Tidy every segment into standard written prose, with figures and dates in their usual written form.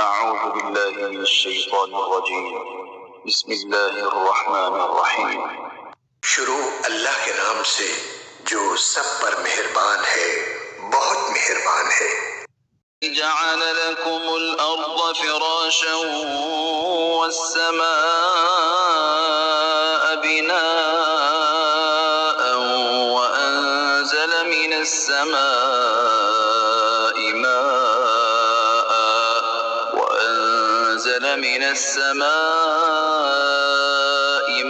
أعوذ بالله من الشيطان الرجيم بسم الله الرحمن الرحیم۔ شروع اللہ کے نام سے جو سب پر مہربان ہے، بہت مہربان ہے۔ جعل لكم الأرض فراشا والسماء بناء وأنزل من السماء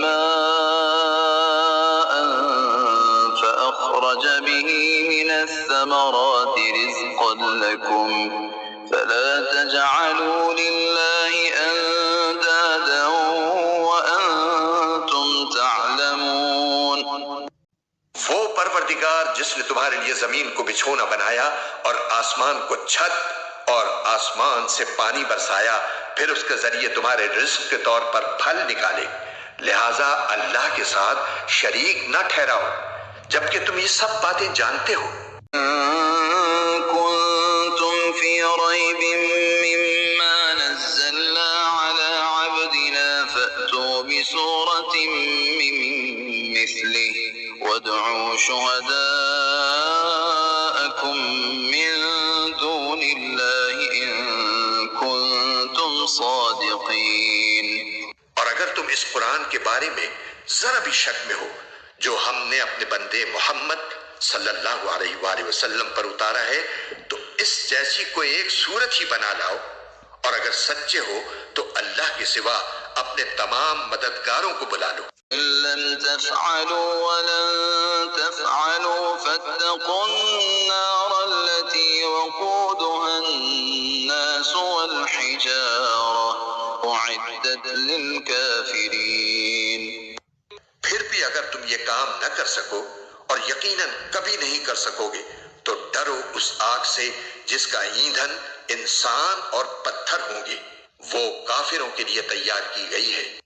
ماء فأخرج به من الثمرات رزقا لكم فلا تجعلوا لله أندادا وأنتم تعلمون۔ وہ پروردگار جس نے تمہارے لیے زمین کو بچھونا بنایا اور آسمان کو چھت اور آسمان سے پانی برسایا، پھر اس کے ذریعے تمہارے رزق کے طور پر پھل نکالے، لہٰذا اللہ کے ساتھ شریک نہ ٹھہراؤ جبکہ تم یہ سب باتیں جانتے ہو۔ كنتم في ريب مما نزلنا على عبدنا فأتوا بسورة من مثله وادعوا شهداءكم من دون الله إن كنتم صادقين۔ اور اگر تم اس قرآن کے بارے میں ذرا بھی شک میں ہو جو ہم نے اپنے بندے محمد صلی اللہ علیہ وآلہ وسلم پر اتارا ہے، تو اس جیسی کوئی ایک صورت ہی بنا لاؤ، اور اگر سچے ہو تو اللہ کے سوا اپنے تمام مددگاروں کو بلا لو۔ لن تفعلوا ولن تفعلوا فاتقوا النار التي وقودها الناس والحجارة أعدت للكافرين۔ پھر بھی اگر تم یہ کام نہ کر سکو اور یقیناً کبھی نہیں کر سکو گے تو ڈرو اس آگ سے جس کا ایندھن انسان اور پتھر ہوں گے، وہ کافروں کے لیے تیار کی گئی ہے۔